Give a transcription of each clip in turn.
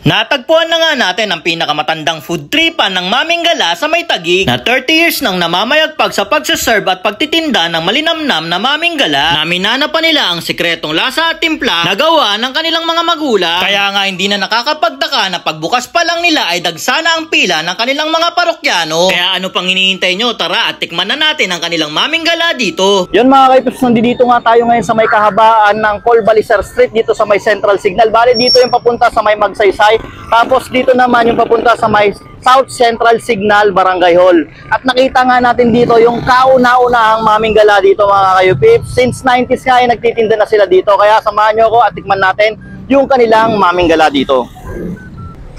Natagpuan na nga natin ang pinakamatandang food tripan ng Maming Gala sa May Taguig na 30 years nang namamayagpag sa pagsaserve at pagtitinda ng malinamnam na Maming Gala na minana pa nila ang sikretong lasa at timpla na gawa ng kanilang mga magulang. Kaya nga hindi na nakakapagtaka na pagbukas pa lang nila ay dagsana ang pila ng kanilang mga parokyano. Kaya ano pang hinihintay nyo? Tara at tikman na natin ang kanilang Maming Gala dito. Yun mga kaipips, nandito nga tayo ngayon sa may kahabaan ng Colbalicer Street dito sa may Central Signal. Bale dito yung papunta sa may Magsaysay. Tapos dito naman yung papunta sa may South Central Signal, Barangay Hall. At nakita nga natin dito yung kauna-unahang Maming Gala dito mga kayupips. Since 90s nga ay nagtitinda na sila dito. Kaya samahan nyo ako at tikman natin yung kanilang Maming Gala dito.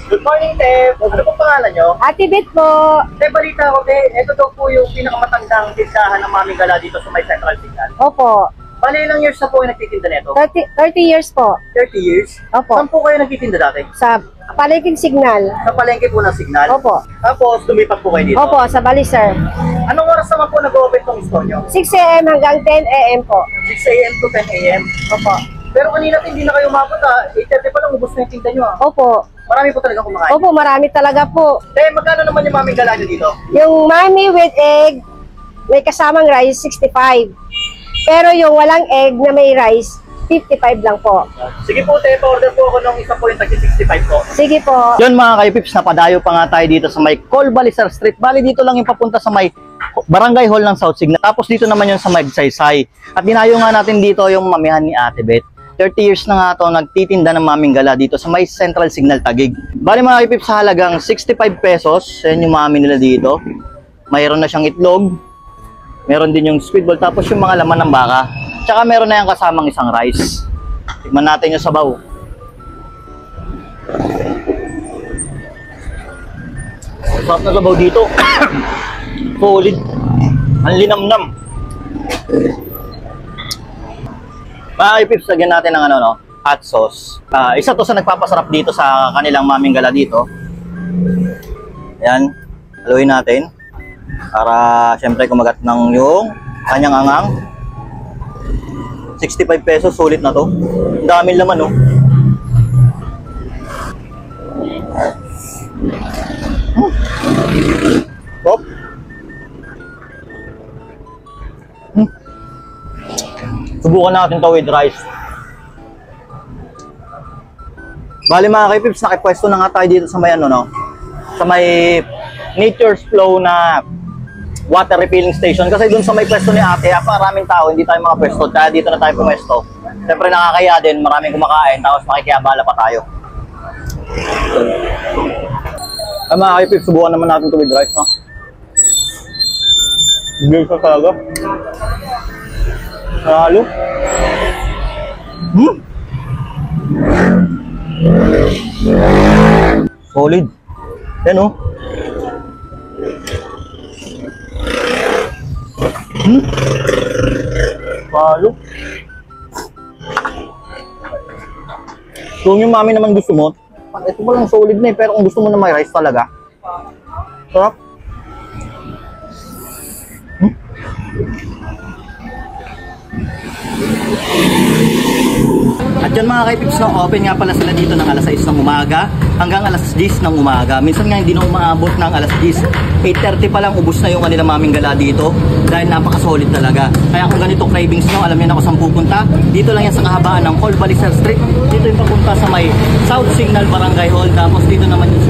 Good morning, Te. Ano po pangalan nyo? Ate Beth po. Te, balita ko, Te. Ito daw po yung pinakamatandang tindahan ng Maming Gala dito sa may Central Signal. Opo. Bale, ilang years na po yung nagtitinda nito? 30 years po. 30 years? Opo. Saan po kayo nagtitinda dati? Sa Palengking Signal. Sa palengke po ng Signal? Opo. Tapos, lumipat po kayo dito? Opo, sa Balicer. Anong oras naman po nag-open tong store nyo? 6 a.m. hanggang 10 a.m. po. 6 a.m. to 10 a.m.? Opo. Pero kanina hindi na kayo umabot ha. 8:30 pa lang, ubos na yung tinda nyo ha. Opo. Marami po talaga kumakain. Opo, marami talaga po. Te, magkano naman yung Maming Gala nyo dito? Yung mami with egg, may kasamang rice, 65. Pero yung walang egg na may rice, 55 lang po. Sige po, Te, pa-order po ako ng isa po yung tag-65 po. Sige po. Yun mga kaipips, napadayo pa nga tayo dito sa may Colbalicer Street. Bali dito lang yung papunta sa may Barangay Hall ng South Signal. Tapos dito naman yung sa Magsaysay. At dinayo nga natin dito yung mamihan ni Ate Beth. 30 years na nga to nagtitinda ng Maming Gala dito sa may Central Signal Taguig. Bali mga kaipips, sa halagang 65 pesos. Yan yung mami nila dito. Mayroon na siyang itlog. Meron din yung squid ball. Tapos yung mga laman ng baka. Tsaka meron na yung kasamang isang rice. Tignan natin yung sabaw. Sarap na sabaw dito. Solid. Ang linamnam. Mga kaipips, lagyan natin ng hot sauce. Isa to sa nagpapasarap dito sa kanilang Maming Gala dito. Ayan. Haluin natin. Para syempre kumagat ng yung kanyang angang. 65 pesos, sulit na to. Ang daming laman, oh. Hop. Subukan natin to with rice. Bali mga kaipips, nakipwesto na nga tayo dito sa may sa may Nature's Flow na water refilling station. Kasi dun sa may pwesto ni ate, maraming tao, hindi tayo mga pwesto. Kaya dito na tayo pumwesto. Siyempre nakakaya din, maraming kumakain, tapos makikiyabala pa tayo. Ay mga kaipips, subukan naman natin to with rice, no? Bigay ka talaga. Halo. Solid. Yan, oh. Halo. Kung yung mami naman gusto mo, ito pa lang solid na eh, pero kung gusto mo na may rice talaga, sarap. At yun mga kaipips, open nga pala sila dito ng alas 6 ng umaga hanggang alas 10 ng umaga. Minsan nga hindi na umaabot ng alas 10. 8:30 pa lang ubos na yung kanilang Maming Gala dito dahil napaka-solid talaga. Kaya kung ganito cravings nyo, alam niyo na kung saan pupunta. Dito lang yan sa kahabaan ng Colbalicer Street. Dito yung papunta sa may South Signal, Barangay Hall. Tapos dito naman yung